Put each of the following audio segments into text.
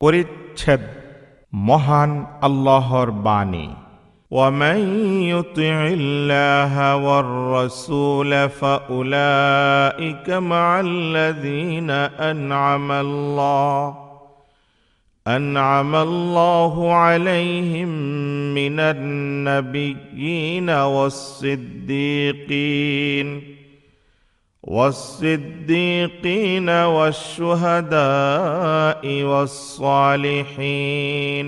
পরিচ্ছেদ মহান আল্লাহর বাণী। ومن يطع الله والرسول فأولئك مع الذين أنعم الله عليهم من النبيين والصديقين والشهداء والصالحين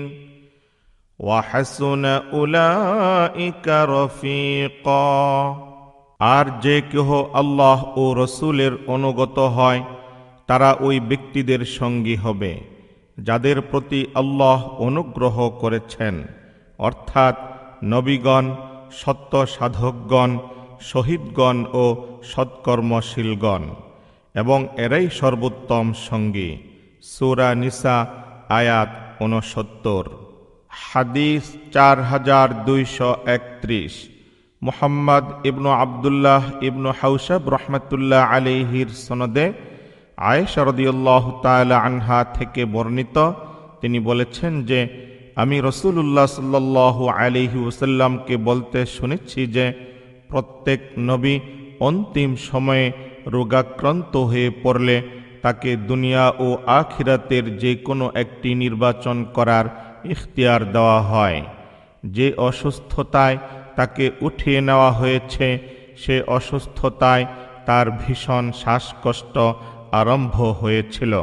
وحسن أولئك رفيقا। আর যে কেহ আল্লাহ ও রসূলের অনুগত হয় তারা ওই ব্যক্তিদের সঙ্গী হবে যাদের প্রতি আল্লাহ অনুগ্রহ করেছেন, অর্থাৎ নবীগণ, সত্য সাধকগণ, শহীদগণ ও সৎকর্মশীলগণ, এবং এরাই সর্বোত্তম সঙ্গী। সূরা নিসা আয়াত ৬৯। হাদিস ৪২৩১। মুহাম্মদ ইবনু আবদুল্লাহ ইবনু হাউশাব রহমতুল্লাহ আলাইহির সনদে আয়েশা রাদিয়াল্লাহু তাআলা আনহা থেকে বর্ণিত, তিনি বলেছেন যে আমি রাসূলুল্লাহ সাল্লাল্লাহু আলাইহি ওয়াসাল্লামকে বলতে শুনেছি যে প্রত্যেক নবী অন্তিম সময়ে রোগাক্রান্ত হয়ে পড়লে তাকে দুনিয়া ও আখিরাতের যে কোনো একটি নির্বাচন করার ইখতিয়ার দেওয়া হয়। যে অসুস্থতায় তাকে উঠিয়ে নেওয়া হয়েছে সে অসুস্থতায় তার ভীষণ শ্বাসকষ্ট আরম্ভ হয়েছিল।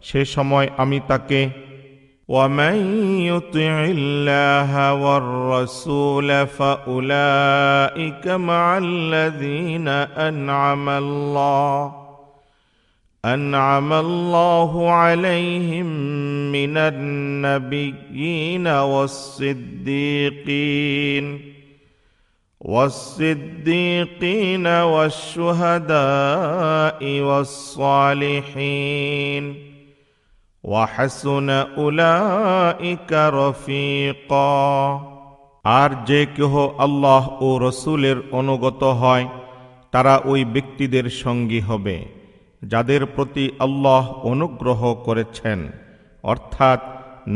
সে সময় আমি তাকে ومن يطع الله والرسول فأولئك مع الذين أنعم الله عليهم من النبيين والصديقين والشهداء والصالحين وحسن أولئك رفيقا। আর যে কেহ আল্লাহ ও রসূলের অনুগত হয় তারা ওই ব্যক্তিদের সঙ্গী হবে যাদের প্রতি আল্লাহ অনুগ্রহ করেছেন, অর্থাৎ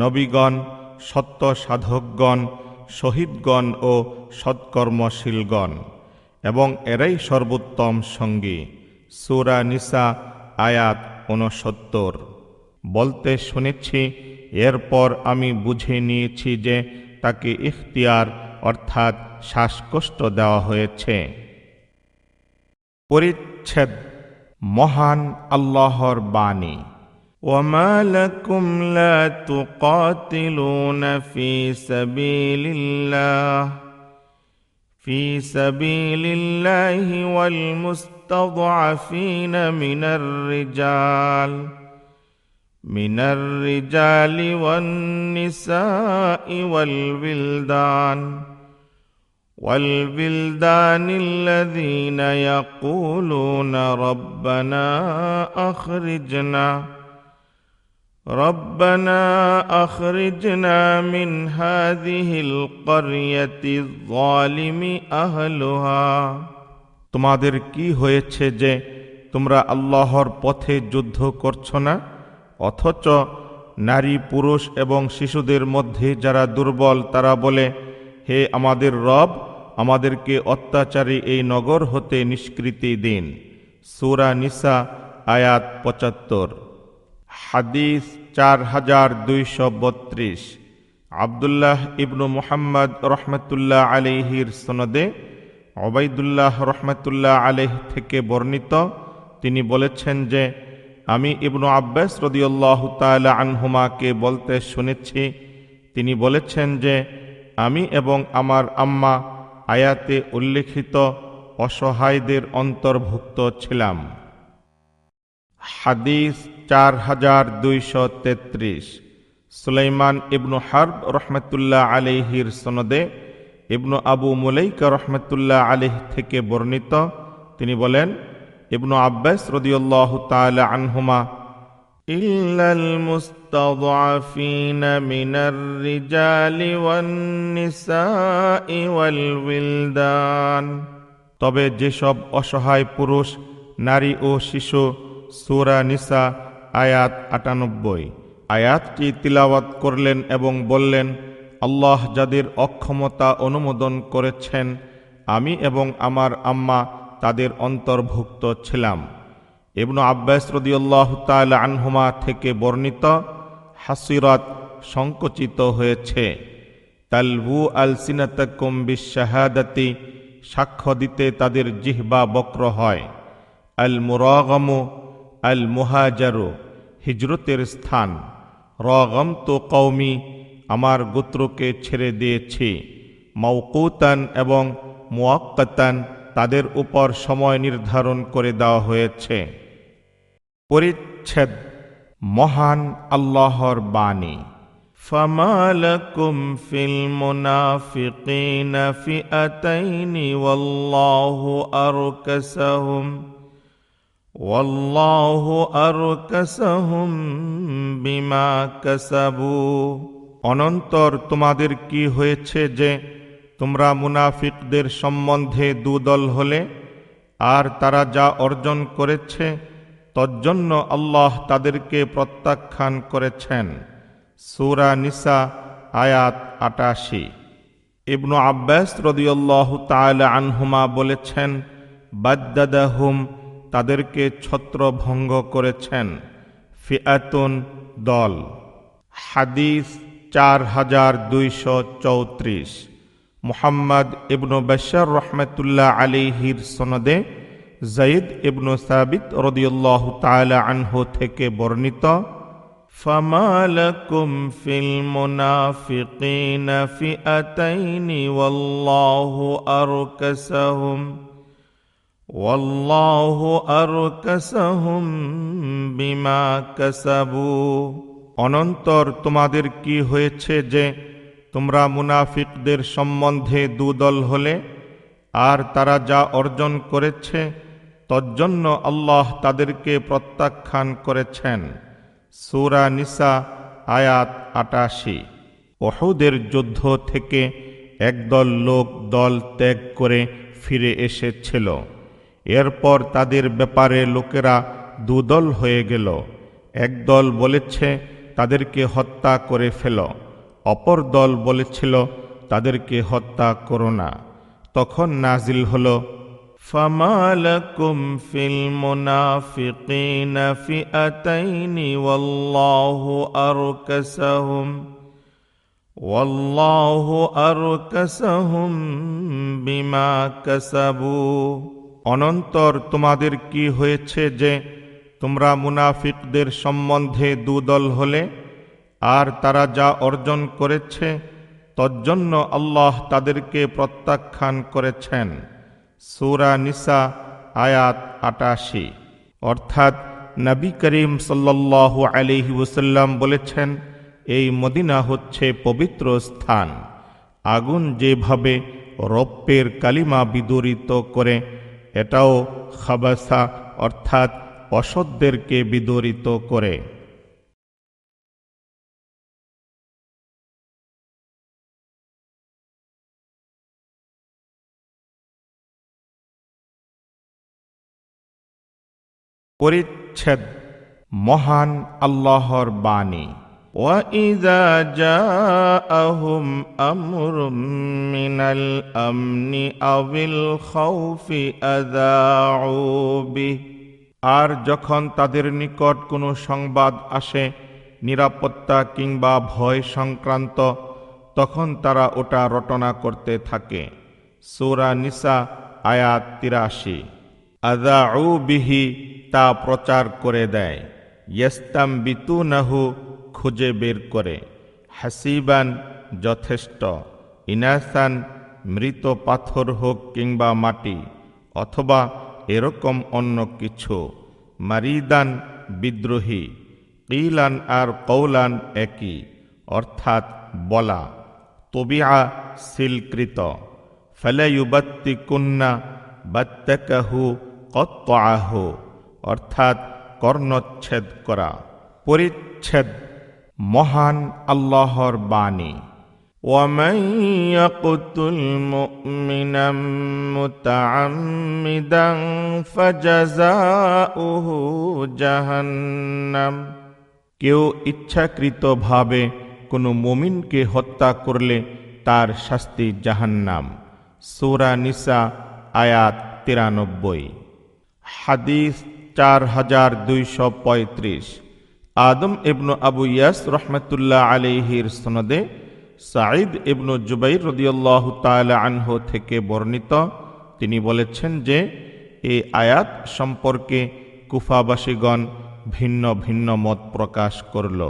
নবীগণ, সত্য সাধকগণ, শহীদগণ ও সৎকর্মশীলগণ, এবং এরাই সর্বোত্তম সঙ্গী। সূরা নিসা আয়াত ৬৯। বলতে শুনেছি, এরপর আমি বুঝে নিয়েছি যে তাকে ইখতিয়ার অর্থাৎ শ্বাসকষ্ট দেওয়া হয়েছে। পরিচ্ছেদ মহান আল্লাহর বাণী। وما لكم لا تقاتلون في سبيل الله والمستضعفين من الرجال والنساء والولدان الذين يقولون ربنا أخرجنا من هذه القرية الظالم أهلها। তোমাদের কি হয়েছে যে তোমরা আল্লাহর পথে যুদ্ধ করছো না, অথচ নারী, পুরুষ এবং শিশুদের মধ্যে যারা দুর্বল তারা বলে, হে আমাদের রব, আমাদেরকে অত্যাচারী এই নগর হতে নিষ্কৃতি দিন। সূরা নিসা আয়াত ৭৫। হাদিস ৪২৩২। আবদুল্লাহ ইবনু মুহাম্মদ রহমতুল্লাহ আলাইহির সনদে ওবাইদুল্লাহ রহমতুল্লাহ আলাইহ থেকে বর্ণিত, তিনি বলেছেন যে আমি ইবনু আব্বাস রাদিয়াল্লাহু তাআলা আনহুমাকে বলতে শুনেছি, তিনি বলেছেন যে আমি এবং আমার আম্মা আয়াতে উল্লেখিত অসহায়দের অন্তর্ভুক্ত ছিলাম। হাদিস ৪২৩৩। সুলাইমান ইবনু হারব রহমতুল্লাহ আলাইহির সনদে ইবনু আবু মুলাইকা রহমতুল্লাহ আলাইহ থেকে বর্ণিত, তিনি বলেন, ইবনু আব্বাস রাদিয়াল্লাহু তাআলা আনহুমা ইল্লাল মুস্তাদআফিনা মিনার রিজালি ওয়ান নিসাই ওয়াল উইলদান, তবে যেসব অসহায় পুরুষ, নারী ও শিশু, সূরা নিসা আয়াত ৯৮, আয়াতটি তিলাওয়াত করলেন এবং বললেন, আল্লাহ যাদের অক্ষমতা অনুমোদন করেছেন, আমি এবং আমার আম্মা তাদের অন্তর্ভুক্ত ছিলাম। ইবনু আব্বাস রাদিয়াল্লাহু তাআলা আনহুমা থেকে বর্ণিত, হাসিরাত সংকুচিত হয়েছে, তালবু আলসিনাতাকুম বিশ-শাহাদাতি, সাক্ষ্য দিতে তাদের জিহ্বা বক্র হয়। আল মুরাগামু আল মুহাজারু, হিজরতের স্থান। রাগামতু কওমি, আমার গোত্রকে ছেড়ে দিয়েছি। মাওকুতান এবং মুআক্কাতান, তাদের উপর সময় নির্ধারণ করে দেওয়া হয়েছে। পরিচ্ছেদ মহান আল্লাহর বাণী। فما لكم في المنافقين فئتين والله أركسهم بما كسبوا। অনন্তর তোমাদের কি হয়েছে যে তোমরা মুনাফিকদের সম্বন্ধে দুদল হলে, আর তারা যা অর্জন করেছে তজ্জন্য আল্লাহ তাদেরকে প্রত্যাখ্যান করেছেন। সূরা নিসা আয়াত ৮৮। ইবনু আব্বাস রাদিয়াল্লাহু তাআলা আনহুমা বলেছেন, বাদ্দাদাহুম, তাদেরকে ছত্রভঙ্গ করেছেন। ফিআতুন, দল। হাদিস 4234। মুহাম্মদ ইবনু বাশার রহমাতুল্লাহ আলাইহির সনদে যায়েদ ইবনু সাবিত রাদিয়াল্লাহু তাআলা আনহু থেকে বর্ণিত, فما لكم في المنافقين فئتين والله أركسهم بما كسبوا। অনন্তর তোমাদের কি হয়েছে যে তোমরা মুনাফিকদের সম্বন্ধে দুদল হলে, আর তারা যা অর্জন করেছে তজ্জন্য আল্লাহ তাদেরকে প্রত্যাখ্যান করেছেন। সূরা নিসা আয়াত ৮৮। উহুদের যুদ্ধ থেকে একদল লোক দল ত্যাগ করে ফিরে এসেছিল। এরপর তাদের ব্যাপারে লোকেরা দুদল হয়ে গেল। একদল বলেছে তাদেরকে হত্যা করে ফেল, অপর দল বলেছিল তাদেরকে হত্যা করো না। তখন নাজিল হল, فما لكم في المنافقين فئتين والله أركسهم بما كسبوا। অনন্তর তোমাদের কি হয়েছে যে তোমরা মুনাফিকদের সম্বন্ধে দুদল হলে, আর তারা যা অর্জন করেছে তজ্জন্য আল্লাহ তাদেরকে প্রত্যাখ্যান করেছেন। সূরা নিসা আয়াত ৮৮। অর্থাৎ নবী করিম সাল্লাল্লাহু আলাইহি ওয়াসাল্লাম বলেছেন, এই মদিনা হচ্ছে পবিত্র স্থান। আগুন যেভাবে রৌপ্যের কালিমা বিদরিত করে, এটাও খাবাসা অর্থাৎ অসৎদেরকে বিদরিত করে। পরিচ্ছেদ মহান আল্লাহর বাণী। وَإِذَا جَاءَهُمْ أَمْرٌ مِّنَ الْأَمْنِ أَوِ الْخَوْفِ أَذَاعُوا بِهِ। আর যখন তাদের নিকট কোনো সংবাদ আসে নিরাপত্তা কিংবা ভয় সংক্রান্ত, তখন তারা ওটা রটনা করতে থাকে। সূরা নিসা আয়াত ৮৩। আযাউ বিহি, তা প্রচার করে দেয়। ইস্তামবিতুনাহু, খুঁজে বের করে। হাসিবান, যথেষ্ট। ইনাসান, মৃত পাথর হোক কিংবা মাটি, অথবা এরকম অন্য কিছু। মারিদান, বিদ্রোহী। কিলান আর কৌলান একই, অর্থাৎ বলা। তবিআ, সিলকৃত। ফালায়ুবাত্তিকুন্না বাত্তাকাহু কত্তাআহু, অর্থাৎ কর্ণচ্ছেদ করা। পরিচ্ছেদ মহান আল্লাহর বাণী। وَمَن يَقْتُلْ مُؤْمِنًا مُتَعَمِّدًا فَجَزَاؤُهُ جَهَنَّمُ কেউ ইচ্ছাকৃতভাবে কোনো মুমিনকে হত্যা করলে তার শাস্তি জাহান্নাম। সূরা নিসা আয়াত 93। হাদিস 4235। আদম ইবনু আবু ইয়াস রহমতুল্লাহ আলাইহির সনদে সাঈদ ইবনু জুবাইর রাদিয়াল্লাহু তাআলা আনহু থেকে বর্ণিত, তিনি বলেছেন যে এই আয়াত সম্পর্কে কুফাবাসীগণ ভিন্ন ভিন্ন মত প্রকাশ করল।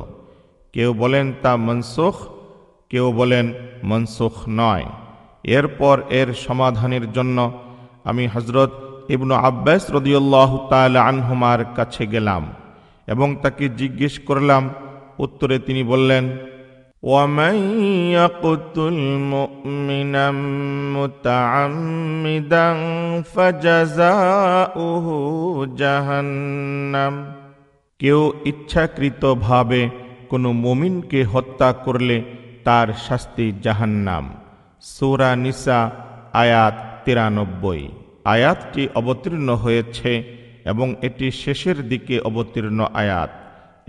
কেউ বলেন তা মনসুখ, কেউ বলেন মনসুখ নয়। এরপর এর সমাধানের জন্য আমি হযরত ইবনু আব্বাস রাদিয়াল্লাহু তাআলা আনহুমার কাছে গেলাম এবং তাকে জিজ্ঞেস করলাম। উত্তরে তিনি বললেন, ومن يقتل مؤمنا متعمدا فجزاؤه جهنم। কেউ ইচ্ছাকৃতভাবে কোনো মুমিনকে হত্যা করলে তার শাস্তি জাহান্নাম। সূরা নিসা আয়াত 93। আয়াতটি অবতীর্ণ হয়েছে এবং এটি শেষের দিকে অবতীর্ণ আয়াত।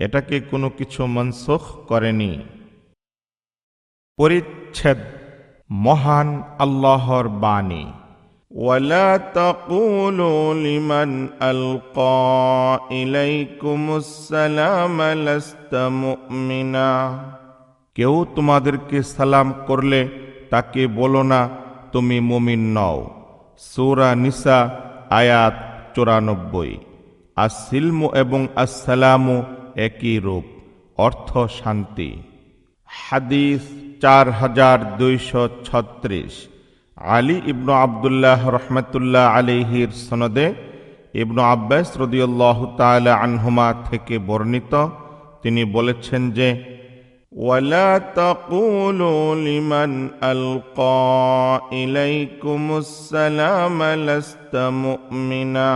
এটাকে কোনো কিছু মনসুখ করেনি। পরিচ্ছেদ মহান আল্লাহর বাণী। ولا تقولوا لمن ألقى إليكم السلام لست مؤمنا। কেউ তোমাদেরকে সালাম করলে তাকে বলো না তুমি মুমিন নও। সূরা নিসা আয়াত 94। আসিলমু এবং আসসালামু একই রূপ, অর্থ শান্তি। হাদিস 4236। আলী ইবনু আবদুল্লাহ রহমতুল্লাহ আলাইহির সনদে ইবনু আব্বাস রাদিয়াল্লাহু তাআলা আনহুমা থেকে বর্ণিত, তিনি বলেছেন যে ولا تقولوا لمن ألقى إليكم السلام لست مؤمنا।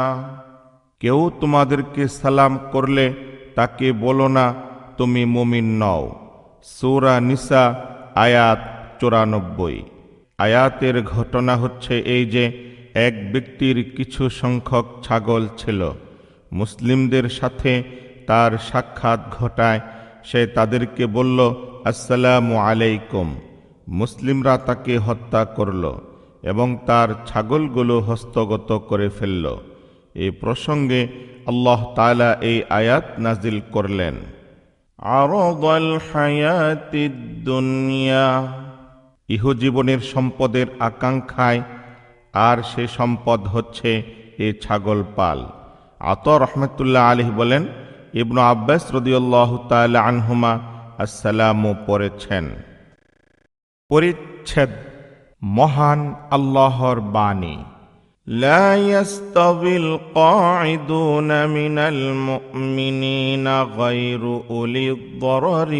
কেউ তোমাদেরকে সালাম করলে তাকে বলো না তুমি মুমিন নও। সূরা নিসা আয়াত 94। আয়াতের ঘটনা হচ্ছে এই যে এক ব্যক্তির কিছু সংখ্যক ছাগল ছিল। মুসলিমদের সাথে তার সাক্ষাৎ ঘটায় সে তাদেরকে বলল আসসালামু আলাইকুম। মুসলিমরা তাকে হত্যা করল এবং তার ছাগলগুলো হস্তগত করে ফেলল। এই প্রসঙ্গে আল্লাহ তাআলা এই আয়াত নাজিল করলেন, আরাদাল হায়াতিদ দুনিয়া। ইহজীবনের সম্পদের আকাঙ্ক্ষায়, আর সে সম্পদ হচ্ছে এ ছাগল পাল। আতা রহমতুল্লাহ আলাইহি বলেন, ইবনু আব্বাস রাদিয়াল্লাহু তাআলা আনহুমা আসসালামু পড়েছেন। পরিচ্ছেদ মহান আল্লাহর বাণী। لا يستوي القاعدون من المؤمنين غير أولي الضرر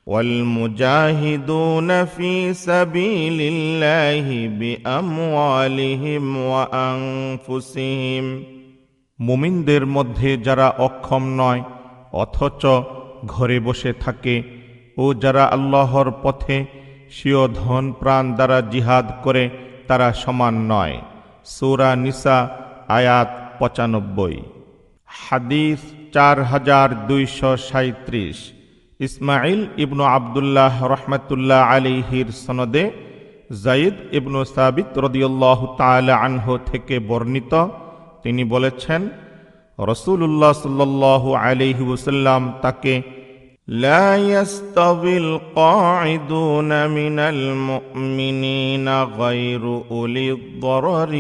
والمجاهدون في سبيل الله بأموالهم وأنفسهم। মুমিনদের মধ্যে যারা অক্ষম নয় অথচ ঘরে বসে থাকে ও যারা আল্লাহর পথে স্বীয় ধন প্রাণ দ্বারা জিহাদ করে তারা সমান নয়। সূরা নিসা আয়াত 95। হাদিস 4237। ইসমাইল ইবনু আবদুল্লাহ রহমতুল্লাহ আলাইহির সনদে যায়েদ ইবনু সাবিত রাদিয়াল্লাহু তাআলা আনহু থেকে বর্ণিত, তিনি বলেছেন রাসূলুল্লাহ সাল্লাল্লাহু আলাইহি ওয়াসাল্লাম তাকে لا يستوي القاعدون من المؤمنين غير أولي الضرر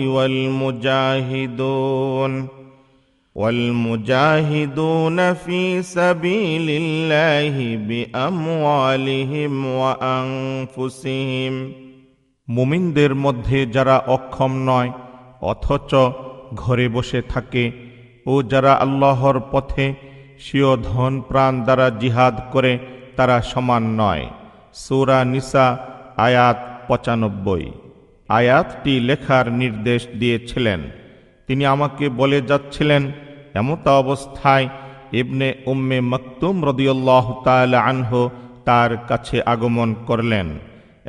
والمجاهدون في سبيل الله بأموالهم وأنفسهم। মুমিনদের মধ্যে যারা অক্ষম নয় অথচ ঘরে বসে থাকে ও যারা আল্লাহর পথে স্বীয় ধন প্রাণ দ্বারা জিহাদ করে তারা সমান নয়। সূরা নিসা আয়াত 95। আয়াতটি লেখার নির্দেশ দিয়েছিলেন। তিনি আমাকে বলে যাচ্ছিলেন, এমত অবস্থায় ইবনে উম্মে মাকতুম রাদিয়াল্লাহু তাআলা আনহু তার কাছে আগমন করলেন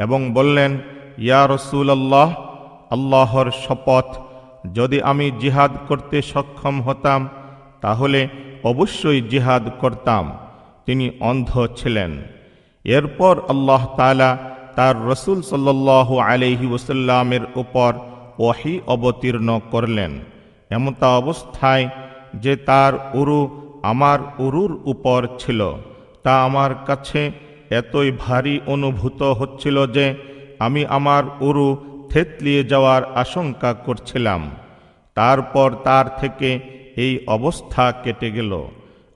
এবং বললেন, ইয়া রাসূলুল্লাহ, আল্লাহর শপথ, যদি আমি জিহাদ করতে সক্ষম হতাম তাহলে অবশ্যই জিহাদ করতাম। তিনি অন্ধ ছিলেন। এরপর আল্লাহ তাআলা তার রসুল সাল্লাল্লাহু আলাইহি ওয়াসাল্লামের উপর ওহী অবতীর্ণ করলেন, এমতা অবস্থায় যে তার উরু আমার উরুর উপর ছিল। তা আমার কাছে এতই ভারী অনুভূত হচ্ছিল যে আমি আমার উরু থেতলিয়ে যাওয়ার আশঙ্কা করছিলাম। তারপর তার থেকে এই অবস্থা কেটে গেল,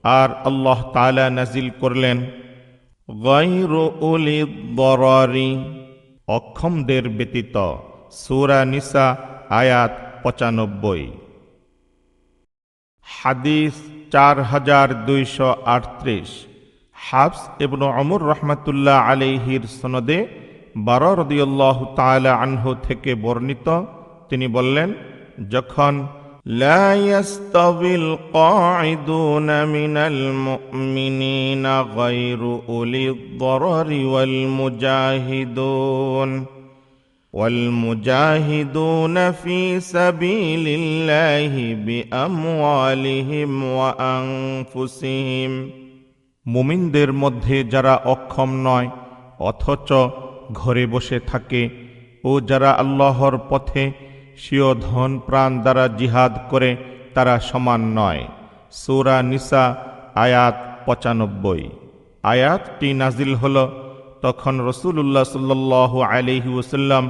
আর আল্লাহ তাআলা নাজিল করলেন গায়রু উলি দরারি, অক্ষমদের ব্যতীত। সূরা নিসা আয়াত ৯৫। হাদিস ৪২৩৮। হাফস ইবনে ওমর রাহমাতুল্লাহ আলাইহির সনদে বারা রাদিয়াল্লাহু তাআলা আনহু থেকে বর্ণিত, তিনি বললেন, যখন لا يستوي القاعدون من المؤمنين غير أولي الضرر والمجاهدون في سبيل الله بأموالهم وأنفسهم, মুমিনদের মধ্যে যারা অক্ষম নয় অথচ ঘরে বসে থাকে ও যারা আল্লাহর পথে স্বীয় ধন প্রাণ দ্বারা জিহাদ করে তারা সমান নয়। সূরা নিসা আয়াত ৯৫। আয়াতটি নাজিল হল তখন রাসূলুল্লাহ সাল্লাল্লাহু আলাইহি ওয়াসাল্লাম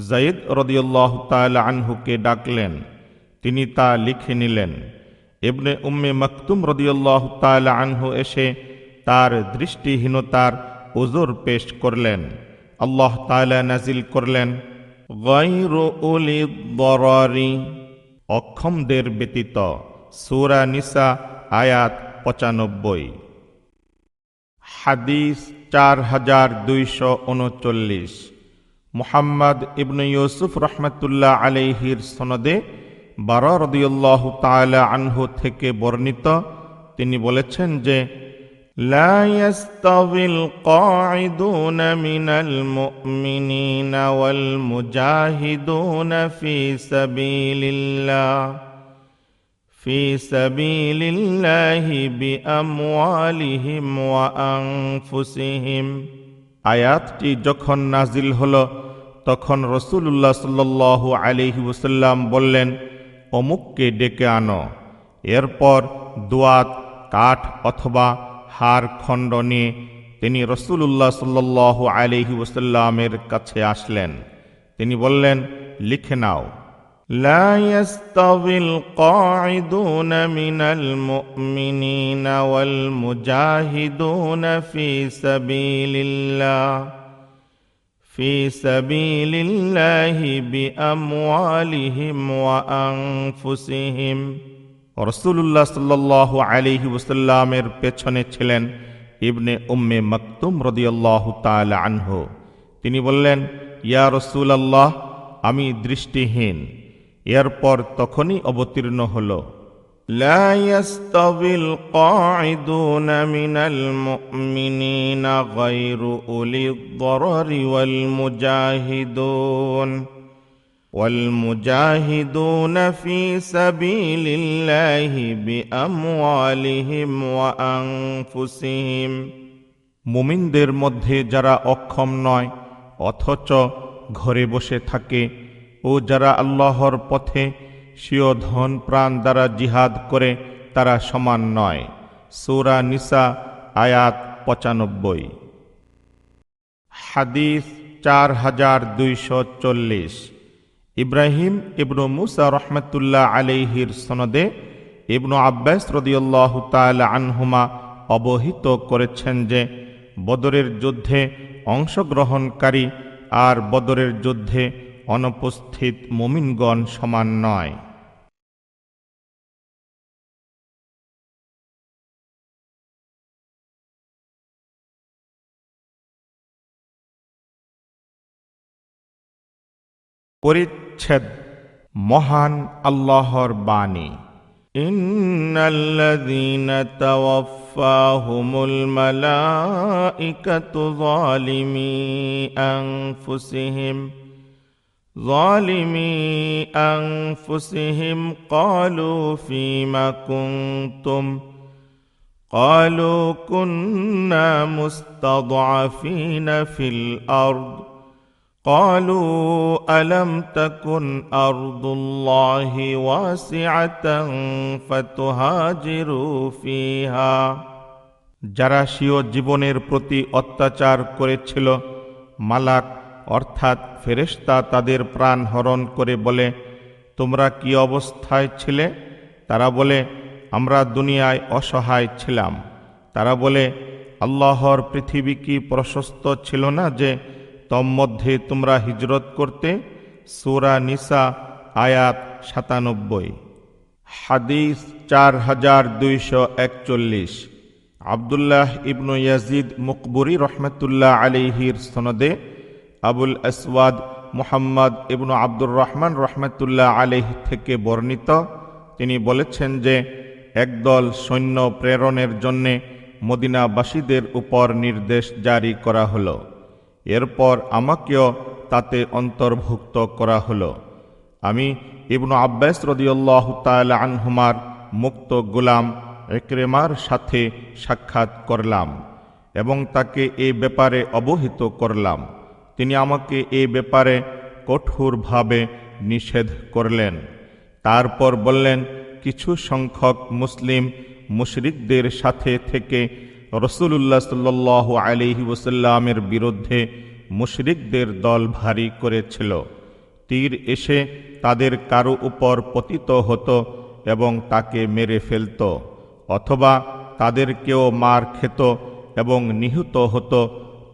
যায়েদ রাদিয়াল্লাহু তাআলা আনহুকে ডাকলেন। তিনি তা লিখে নিলেন। ইবনে উম্মে মাকতুম রাদিয়াল্লাহু তাআলা আনহু এসে তার দৃষ্টিহীনতার উযর পেশ করলেন। আল্লাহ তাআলা নাজিল করলেন গায়রু উলি দরারি, অক্ষমদের ব্যতীত। সূরা নিসা আয়াত ৯৫। হাদিস ৪২৩৯। মুহাম্মদ ইবনে ইউসুফ রাহমাতুল্লাহ আলাইহির সনদে বারা রাদিয়াল্লাহু তাআলা আনহু থেকে বর্ণিত, তিনি বলেছেন যে لا يستوي القاعدون من المؤمنين والمجاهدون في سبيل الله بأموالهم وأنفسهم. আয়াতটি যখন নাজিল হলো তখন রাসূলুল্লাহ সাল্লাল্লাহু আলাইহি ওয়াসাল্লাম বললেন, অমুককে ডেকে আনো। এরপর দুয়াত, কাঠ অথবা হাড় খণ্ড নিয়ে তিনি রাসূলুল্লাহ সাল্লাল্লাহু আলাইহি ওয়াসাল্লামের কাছে আসলেন। তিনি বললেন, লিখে নাও। لا يستوي القاعدون من المؤمنين والمجاهدون في سبيل الله بأموالهم وأنفسهم. রাসূলুল্লাহ সাল্লাল্লাহু আলাইহি ওয়াসাল্লামের পেছনে ছিলেন ইবনে উম্মে মাকতুম রাদিয়াল্লাহু তাআলা আনহু। তিনি বললেন, ইয়া রাসূলুল্লাহ, আমি দৃষ্টিহীন। এরপর তখনই অবতীর্ণ হল لا يستوي القاعدون من المؤمنين غير أولي الضرر والمجاهدون في سبيل الله بأموالهم وأنفسهم. মুমিনদের মধ্যে যারা অক্ষম নয় অথচ ঘরে বসে থাকে ও যারা আল্লাহর পথে স্বীয় ধন প্রাণ দ্বারা জিহাদ করে তারা সমান নয়। সূরা নিসা আয়াত ৯৫। হাদিস ৪২৪০। ইব্রাহিম ইবনু মুসা রাহমাতুল্লাহ আলাইহির সনদে ইবনু আব্বাস রাদিয়াল্লাহু তাআলা আনহুমা অবহিত করেছেন যে বদরের যুদ্ধে অংশগ্রহণকারী আর বদরের যুদ্ধে অনুপস্থিত মুমিনগণ সমান নয়। পরিচ্ছেদ মহান আল্লাহর বাণী। ইন্নাল্লাযীনা তাওয়াফফাহুমুল মালাঈকাতু যালিমি ظالمي أنفسهم قالوا فيم كنتم قالوا كنا مستضعفين في الأرض قالوا ألم تكن أرض الله واسعة فتهاجروا فيها। যারা স্বীয় জীবনের প্রতি অত্যাচার করেছিল, মালাক অর্থাৎ ফেরেশতা তাদের প্রাণ হরণ করে বলে, তোমরা কি অবস্থায় ছিলে? তারা বলে, আমরা দুনিয়ায় অসহায় ছিলাম। তারা বলে, আল্লাহর পৃথিবী কি প্রশস্ত ছিল না যে তন্মধ্যে তোমরা হিজরত করতে? সূরা নিসা আয়াত ৯৭। হাদিস ৪২৪১। আব্দুল্লাহ ইবনু ইয়াজিদ মুকবুরি রহমতুল্লাহ আলাইহির সনদে আবুল আসওয়াদ মুহাম্মদ ইবনু আব্দুর রহমান রহমতুল্লাহ আলাইহি থেকে বর্ণিত, তিনি বলেছেন যে একদল সৈন্য প্রেরণের জন্যে মদিনাবাসীদের উপর নির্দেশ জারি করা হলো। এরপর আমাকেও তাতে অন্তর্ভুক্ত করা হলো। আমি ইবনু আব্বাস রাদিয়াল্লাহু তাআলা আনহুমার মুক্ত গোলাম ইকরিমার সাথে সাক্ষাৎ করলাম এবং তাকে এ ব্যাপারে অবহিত করলাম। তিনি আমাকে এ ব্যাপারে কঠোরভাবে নিষেধ করলেন। তারপর বললেন, কিছু সংখ্যক মুসলিম মুশরিকদের সাথে থেকে রাসূলুল্লাহ সাল্লাল্লাহু আলাইহি ওয়াসাল্লামের বিরুদ্ধে মুশরিকদের দল ভারী করেছিল। তীর এসে তাদের কারো উপর পতিত হতো এবং তাকে মেরে ফেলত, অথবা তাদের কেউ মার খেত এবং নিহত হতো।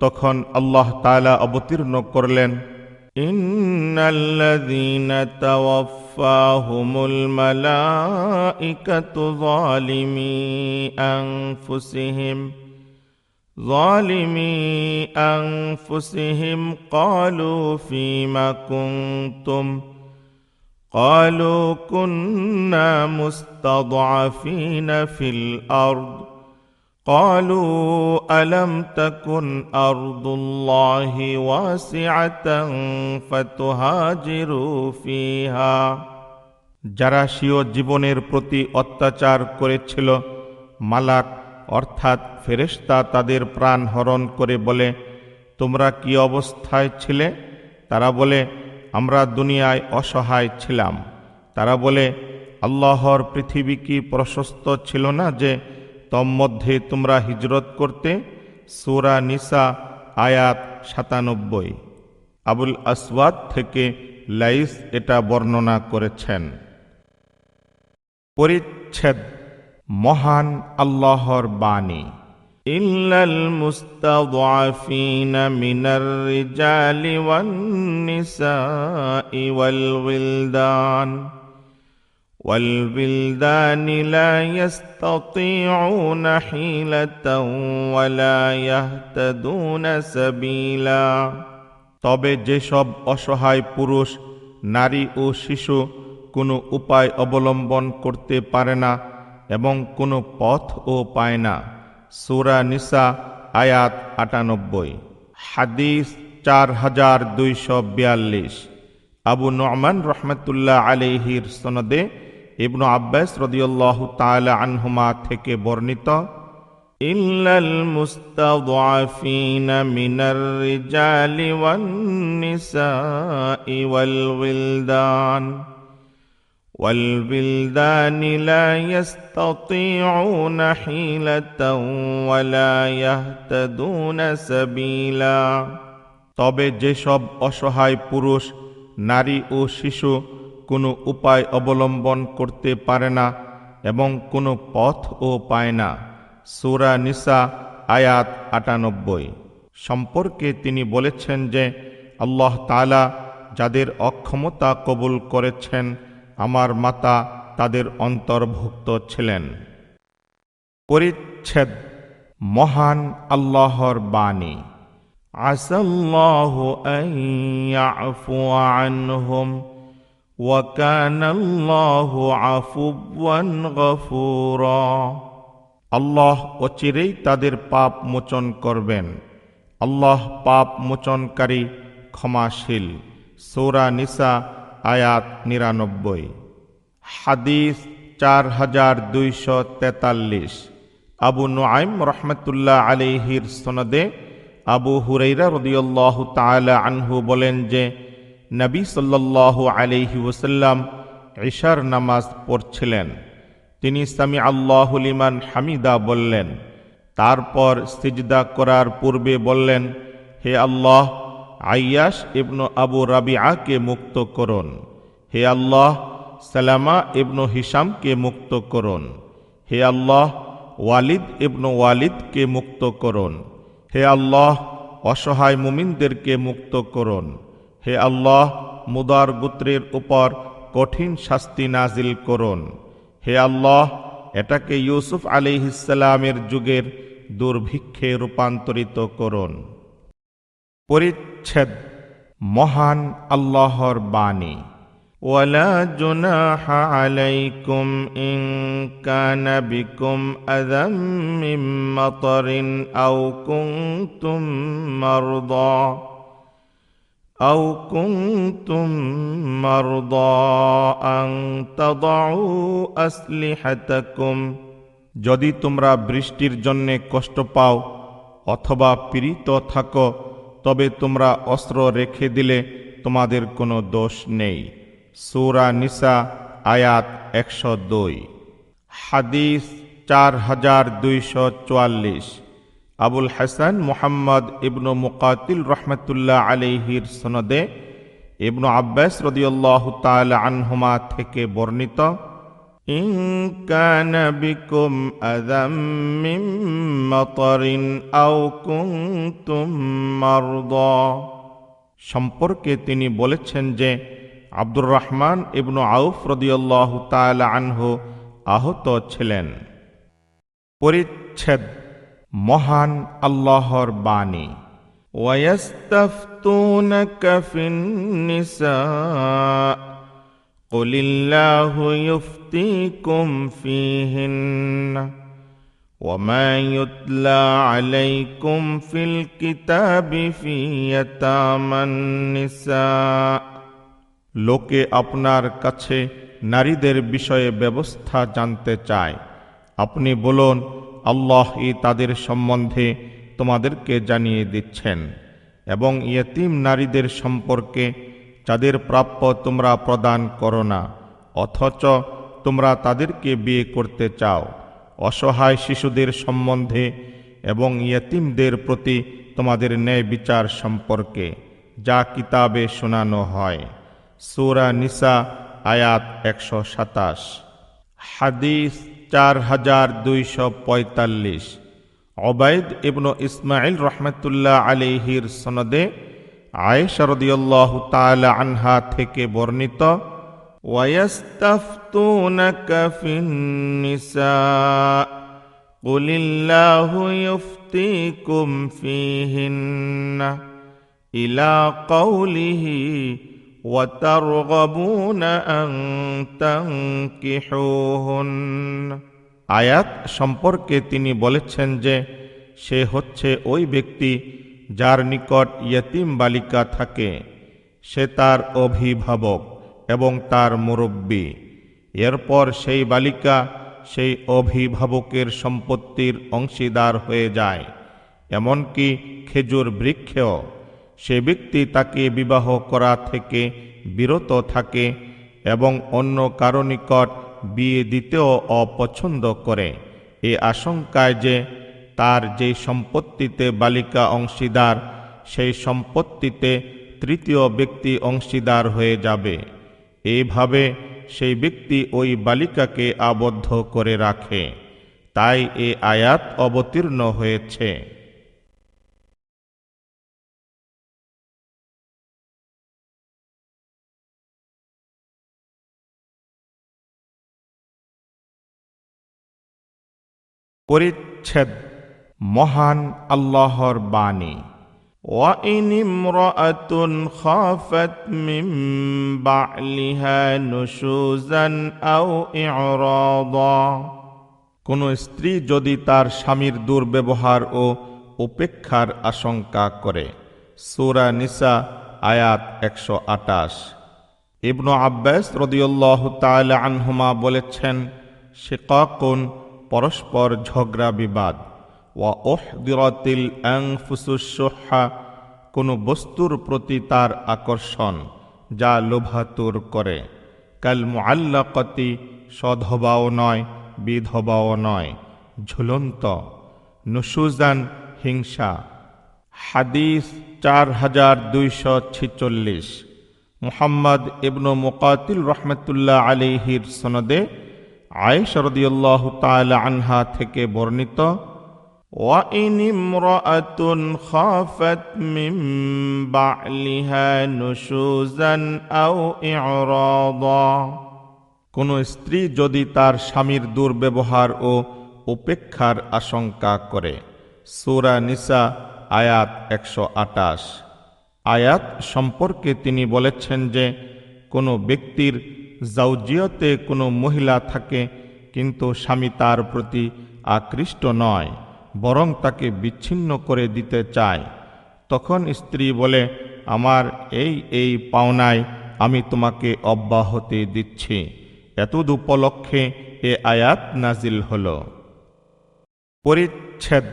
তখন আল্লাহ তাআলা অবতীর্ণ করলেন, ইন্নাল্লাযীনা তাওয়াফফাহুমুল মালাঈকাতু ظالمي أنفسهم قالوا فيما كنتم قالوا كنا مستضعفين في الأرض قالوا ألم تكن أرض الله واسعة فتهاجروا فيها। যারা স্বীয় জীবনের প্রতি অত্যাচার করেছিল, মালাক অর্থাৎ ফেরেশতা তাদের প্রাণ হরণ করে বলে, তোমরা কি অবস্থায় ছিলে? তারা বলে, আমরা দুনিয়ায় অসহায় ছিলাম। তারা বলে, আল্লাহর পৃথিবী কি প্রশস্ত ছিল না যে তন্মধ্যে তোমরা হিজরত করতে? সূরা নিসা আয়াত ৯৭। আবুল আসওয়াদ থেকে লাইস এটা বর্ণনা করেছেন। পরিচ্ছেদ মহান আল্লাহর বাণী। ইল্লাল মুস্তাদআফিনা মিনার রিজালি ওয়ান নিসাই والولدان لا يستطيعون حيلة ولا يهتدون سبيلا। তবে যেসব অসহায় পুরুষ, নারী ও শিশু কোনো উপায় অবলম্বন করতে পারে না এবং কোনো পথও পায় না। সূরা নিসা আয়াত ৯৮। হাদিস ৪২৪২। আবু নু'মান রহমতুল্লাহ আলাইহির সনদে ইবনু আব্বাস রাদিয়াল্লাহু তাআলা আনহুমা থেকে বর্ণিত, ইল্লাল মুস্তাদআফিনা মিনার রিজালি ওয়ান নিসাই والولدان لا يستطيعون حيلة ولا يهتدون سبيلا। তবে যেসব অসহায় পুরুষ, নারী ও শিশু কোনো উপায় অবলম্বন করতে পারে না এবং কোনো পথও পায় না। সূরা নিসা আয়াত ৯৮ সম্পর্কে তিনি বলেছেন যে আল্লাহ তাআলা যাদের অক্ষমতা কবুল করেছেন, আমার মাতা তাদের অন্তর্ভুক্ত ছিলেন। পরিচ্ছেদ মহান আল্লাহর বাণী। আসাল্লাহু আন ইয়াফুয়া আনহুম ওয়া কানাল্লাহু আফুওয়ান গফুরা। আল্লাহ অচিরেই তাদের পাপ মোচন করবেন। আল্লাহ পাপ মোচনকারী, ক্ষমাশীল। সূরা নিসা আয়াত ৯৯। হাদিস ৪২৪৩। আবু নুআইম রহমতুল্লাহ আলাইহির সনদে আবু হুরাইরা রাদিয়াল্লাহু তাআলা আনহু বলেন যে নবী সাল্লাল্লাহু আলাইহি ওয়াসাল্লাম ইশার নামাজ পড়ছিলেন। তিনি সামি আল্লাহু লিমান হামিদা বললেন। তারপর সিজদা করার পূর্বে বললেন, হে আল্লাহ, আইয়াশ ইবনু আবু রাবিআকে মুক্ত করুন। হে আল্লাহ, সালামা ইবনু হিশামকে মুক্ত করুন। হে আল্লাহ, ওয়ালিদ ইবনু ওয়ালিদকে মুক্ত করুন। হে আল্লাহ, অসহায় মুমিনদেরকে মুক্ত করুন। হে আল্লাহ, মুদার গোত্রের উপর কঠিন শাস্তি নাজিল করুন। হে আল্লাহ, এটাকে ইউসুফ আলাইহিসসালামের যুগের দুর্ভিক্ষে রূপান্তরিত করুন। পরিচ্ছেদ মহান আল্লাহর বাণী। ولا جناح عليكم إن كان بكم أذى من مطر أو كنتم مرضى أن تضعوا أسلحتكم। যদি তোমরা বৃষ্টির জন্যে কষ্ট পাও অথবা পীড়িত থাকো, তবে তোমরা অস্ত্র রেখে দিলে তোমাদের কোনো দোষ নেই। সূরা নিসা আয়াত ১০২। হাদিস ৪২৪৪। আবুল হাসান মুহাম্মদ ইবনু মুকাতিল রহমতুল্লাহ আলাইহির সনদে ইবনু আব্বাস রাদিয়াল্লাহু তাআলা আনহুমা থেকে বর্ণিত, ইন কানা বিকুম আযাম মিন মাতারিন আও কুনতুম মারদা সম্পর্কে তিনি বলেছেন যে আব্দুর রহমান ইবনু আউফ রাদিয়াল্লাহু তাআলা আনহু আহত ছিলেন। পরিচ্ছেদ মহান আল্লাহর বাণী। ওয়ায়াস্তাফতুনাকা ফিন-নিসা কুলিল্লাহু ইফতিকুম ফীহিন্না وما يتلى عليكم في الكتاب في يتامى النساء। লোকে আপনার কাছে নারীদের বিষয়ে ব্যবস্থা জানতে চায়। আপনি বলুন, আল্লাহই তাদের সম্বন্ধে তোমাদেরকে জানিয়ে দিচ্ছেন, এবং ইয়েতিম নারীদের সম্পর্কে যাদের প্রাপ্য তোমরা প্রদান করো না, অথচ তোমরা তাদেরকে বিয়ে করতে চাও। অসহায় শিশুদের সম্বন্ধে এবং ইয়েতিমদের প্রতি তোমাদের ন্যায় বিচার সম্পর্কে যা কিতাবে শোনানো হয়। সূরা নিসা আয়াত ১২৭। হাদিস ৪২৪৫। উবাইদ ইবনু ইসমাইল রহমতুল্লাহ আলাইহির সনদে আয়েশা রাদিয়াল্লাহু তাআলা আনহা থেকে বর্ণিত, وَيَسْتَفْتُونَكَ فِي النِّسَاءِ قُلِ اللَّهُ يُفْتِيكُمْ فِيهِنَّ إِلَى قَوْلِهِ وَتَرْغَبُونَ أَن تَنكِحُوهُنَّ। আয়াত সম্পর্কে তিনি বলেছেন যে সে হচ্ছে ওই ব্যক্তি যার নিকট ইয়েতিম বালিকা থাকে, সে তার অভিভাবক এবং তার মুরব্বী। এরপর সেই বালিকা সেই অভিভাবকের সম্পত্তির অংশীদার হয়ে যায়, এমনকি খেজুর বৃক্ষেও। সে ব্যক্তি তাকে বিবাহ করা থেকে বিরত থাকে এবং অন্য কারো নিকট বিয়ে দিতেও অপছন্দ করে, এ আশঙ্কায় যে তার যে সম্পত্তিতে বালিকা অংশীদার, সেই সম্পত্তিতে তৃতীয় ব্যক্তি অংশীদার হয়ে যাবে। এইভাবে সেই ব্যক্তি ওই বালিকাকে আবদ্ধ করে রাখে। তাই এ আয়াত অবতীর্ণ হয়েছে। পরিচ্ছেদ মহান আল্লাহর বাণী। وَإِنِ امْرَأَةٌ خَافَتْ مِنْ بَعْلِهَا نُشُوزًا أَوْ إِعْرَاضًا। কোন স্ত্রী যদি তার স্বামীর দুর্ব্যবহার ও উপেক্ষার আশঙ্কা করে। সূরা নিসা আয়াত 128। ইবনু আব্বাস রাদিয়াল্লাহু তাআলা আনহুমা বলেছেন, শিকাকুন পরস্পর ঝগড়া বিবাদ, ওয়া উহদিরাতিল আনফুসুশ শুহা কোনো বস্তুর প্রতি তার আকর্ষণ যা লোভাতুর করে, কাল মুআল্লাকাতি সধবাও নয় বিধবাও নয়, ঝুলন্ত, নুশুজান হিংসা। হাদিস 4246। মুহাম্মদ ইবনু মুকাতিল রহমতুল্লাহ আলাইহির সনদে আয়েশা রাদিয়াল্লাহু তাআলা আনহা থেকে বর্ণিত, وإن امرأة خافت من بعلها نشوزا أو إعراضا কোন স্ত্রী যদি তার স্বামীর দুর্ব্যবহার ও উপেক্ষার আশঙ্কা করে। সূরা নিসা আয়াত 128। আয়াত সম্পর্কে তিনি বলেছেন যে কোনো ব্যক্তির জাওজিয়তে কোনো মহিলা থাকে কিন্তু স্বামী তার প্রতি আকৃষ্ট নয়, বরং তাকে বিচ্ছিন্ন করে দিতে চায়, তখন স্ত্রী বলে, আমার এই পাওনায় আমি তোমাকে অব্যাহতি দিচ্ছি। এতদ উপলক্ষে এ আয়াত নাজিল হল। পরিচ্ছেদ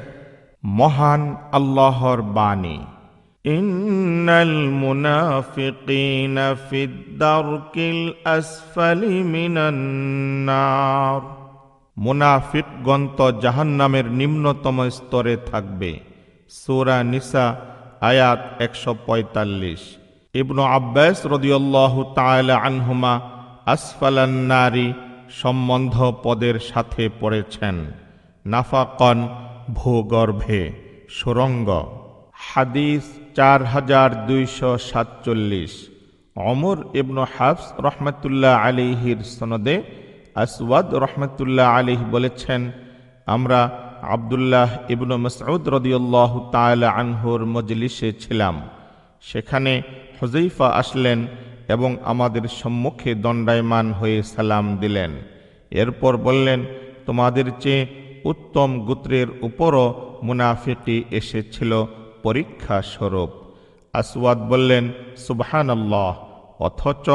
মহান আল্লাহর বাণী। ইন্নাল মুনাফিকিনা ফিদ দারকিল আসফালি মিনান নার মুনাফিকগণ তো জাহান্নামের নিম্নতম স্তরে থাকবে। সূরা নিসা আয়াত 145। ইবনু আব্বাস রাদিয়াল্লাহু তাআলা আনহুমা আসফালান নারি সম্বন্ধ পদের সাথে পড়েছেন নাফাকন ভূগর্ভে, সুরঙ্গ। হাদিস 4247। ওমর ইবনু হাফস রহমতুল্লাহ আলাইহির সনদে আসওয়াদ রহমতুল্লাহ আলাইহি বলেছেন, আমরা আব্দুল্লাহ ইবনু মাসউদ রাদিয়াল্লাহু তাআলা আনহুর মজলিসে ছিলাম। সেখানে হুযায়ফা আসলেন এবং আমাদের সম্মুখে দণ্ডায়মান হয়ে সালাম দিলেন। এরপর বললেন, তোমাদের চেয়ে উত্তম গোত্রের উপরও মুনাফিকি এসেছিল পরীক্ষা স্বরূপ। আসওয়াদ বললেন, সুবহানাল্লাহ। অথচ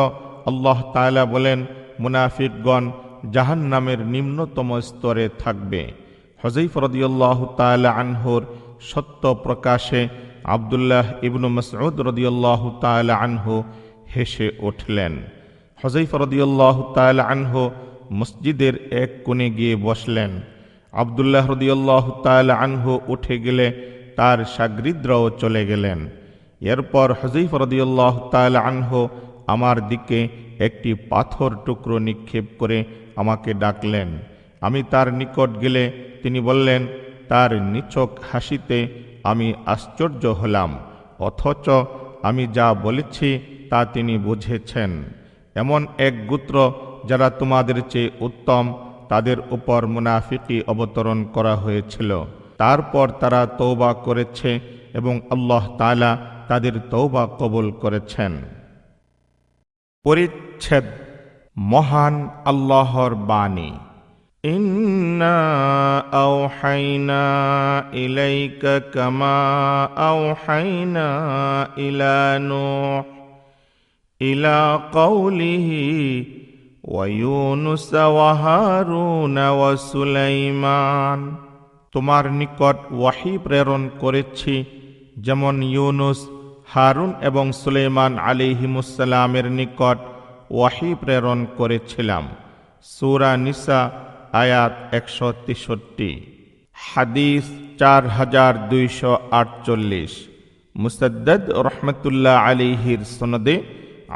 আল্লাহ তাআলা বলেন, মুনাফিকগণ জাহান্নামের নিম্নতম স্তরে থাকবে। হুযায়ফা রাদিয়াল্লাহু তাআলা আনহুর সত্য প্রকাশে আব্দুল্লাহ ইবনু মাসউদ রাদিয়াল্লাহু তাআলা আনহু হেসে উঠলেন। হুযায়ফা রাদিয়াল্লাহু তাআলা আনহু মসজিদের এক কোণে গিয়ে বসলেন। আব্দুল্লাহ রাদিয়াল্লাহু তাআলা আনহু উঠে গেলে তার শাগরিদরাও চলে গেলেন। এরপর হুযায়ফা রাদিয়াল্লাহু তাআলা আনহু আমার দিকে একটি পাথর টুকরো নিক্ষেপ করে আমাকে ডাকলেন। আমি তার নিকট গেলে তিনি বললেন, তার নিছক হাসিতে আমি আশ্চর্য হলাম, অথচ আমি যা বলেছি তা তিনি বুঝেছেন। এমন এক গোত্র যারা তোমাদের চেয়ে উত্তম, তাদের উপর মুনাফিকি অবতরণ করা হয়েছিল। তারপর তারা তওবা করেছে এবং আল্লাহ তাআলা তাদের তওবা কবুল করেছেন। পরিচ্ছেদ মহান আল্লাহর বাণী। ইন্না আওহাইনা ইলাইকা কামা আওহাইনা ইলা নূহ ইলা কওলিহি ওয়া ইউনুস ওয়া হারুন ওয়া সুলাইমান তোমার নিকট ওয়াহী প্রেরণ করেছি, যেমন ইউনুস, হারুন এবং সুলাইমান আলাইহিমুসসালামের নিকট ওয়াহী প্রেরণ করেছিলাম। সূরা নিসা আয়াত 163। হাদিস 4248। মুসাদ্দাদ রহমতুল্লাহ আলাইহির সনদে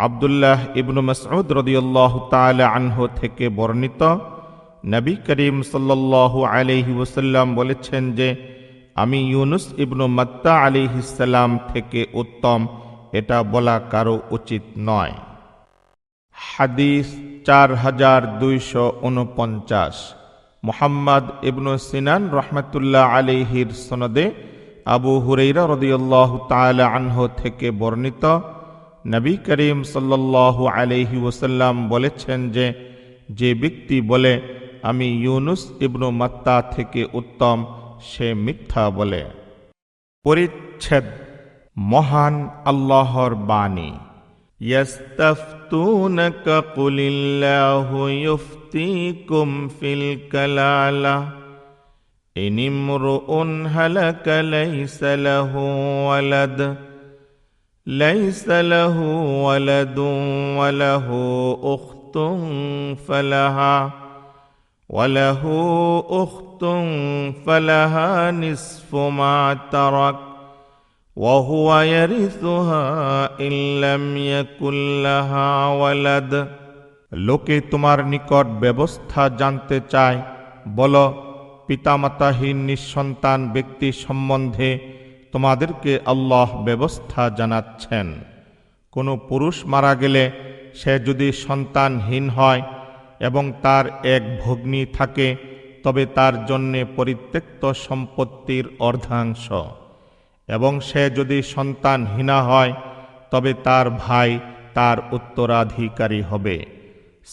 আব্দুল্লাহ ইবনু মাসউদ রাদিয়াল্লাহু তাআলা আনহু থেকে বর্ণিত, নবী করিম সাল্লাল্লাহু আলাইহি ওয়াসাল্লাম বলেছেন যে, আমি ইউনুস ইবনু মাত্তা আলাইহিস সালাম থেকে উত্তম, এটা বলা কারো উচিত নয়। হাদিস 4249। মুহাম্মদ ইবনু সিনান রহমতুল্লাহ আলাইহির সনদে আবু হুরায়রা রাদিয়াল্লাহু তাআলা আনহু থেকে বর্ণিত, নবী করিম সাল্লাল্লাহু আলাইহি ওয়াসাল্লাম বলেছেন যে, যে ব্যক্তি বলে আমি ইউনুস ইবনু মাত্তা থেকে উত্তম, সে মিথ্যা বলে। পরিচ্ছেদ মহান আল্লাহর বাণী। يستفتونك قل الله يفتيكم في الكلالة إن امرؤ هلك ليس له ولد وله أخت فلها نصف ما ترك وهو يرثها إن لم يكن لها ولد। লোকে তোমার নিকট ব্যবস্থা জানতে চায়, বলো, পিতামাতাহীন নিঃসন্তান ব্যক্তি সম্বন্ধে তোমাদেরকে আল্লাহ ব্যবস্থা জানাচ্ছেন। কোনো পুরুষ মারা গেলে সে যদি সন্তানহীন হয় এবং তার এক ভগ্নী থাকে, তবে তার জন্যে পরিত্যক্ত সম্পত্তির অর্ধাংশ, এবং সে যদি সন্তানহীনা হয় তবে তার ভাই তার উত্তরাধিকারী হবে।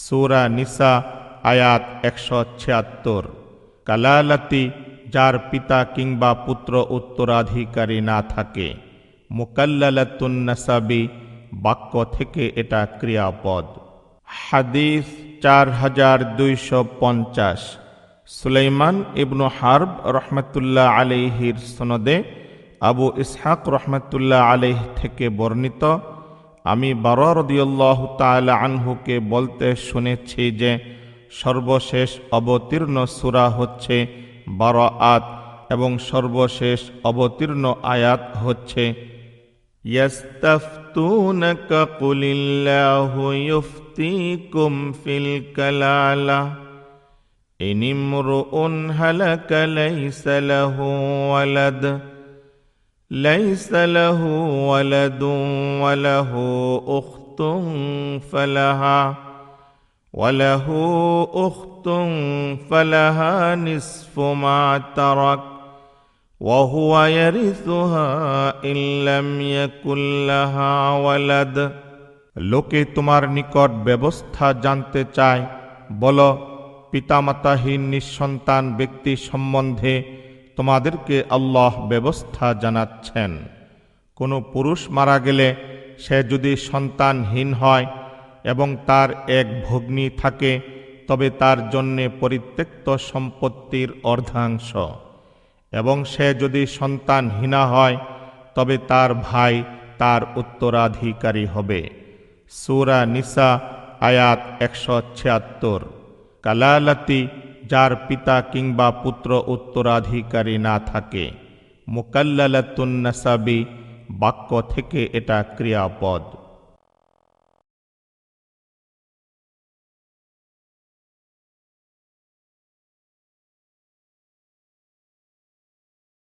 সূরা নিসা আয়াত 176। কালালাতি, যার পিতা কিংবা পুত্র উত্তরাধিকারী না থাকে। মুকাল্লালাতুন নাসাবি, বাক্য থেকে এটা ক্রিয়াপদ। হাদিস 4250। সুলাইমান ইবনু হারব রহমতুল্লাহ আলাইহির সনদে আবু ইসহাক রহমতুল্লাহ আলাইহ থেকে বর্ণিত, আমি বারা রাদিয়াল্লাহু তাআলা আনহুকে বলতে শুনেছি যে সর্বশেষ অবতীর্ণ সূরা হচ্ছে বারাআত এবং সর্বশেষ অবতীর্ণ আয়াত হচ্ছে ইয়াস্তাফতুনাকা কুলিল্লাহু ইফতিকুম ফিল কালালা ইন ইমরুউন হালাকা লাইসা লাহু ওয়ালাদুন ওয়া লাহু উখতুন فلها نصف ما ترك وهو يرثها إن لم يكن لها ولد। লোকে তোমার নিকট ব্যবস্থা জানতে চায়, বলো, পিতামাতাহীন নিঃসন্তান ব্যক্তি সম্বন্ধে তোমাদেরকে আল্লাহ ব্যবস্থা জানাচ্ছেন। কোনো পুরুষ মারা গেলে সে যদি সন্তানহীন হয় এবং তার এক ভগ্নী থাকে, তবে তার জন্যে পরিত্যক্ত সম্পত্তির অর্ধাংশ, এবং সে যদি সন্তানহীনা হয় তবে তার ভাই তার উত্তরাধিকারী হবে। সূরা নিসা আয়াত 176। কালালাতি, যার পিতা কিংবা পুত্র উত্তরাধিকারী না থাকে। মুকাল্লালাতুন নাসাবি, বাক্য থেকে এটা ক্রিয়াপদ।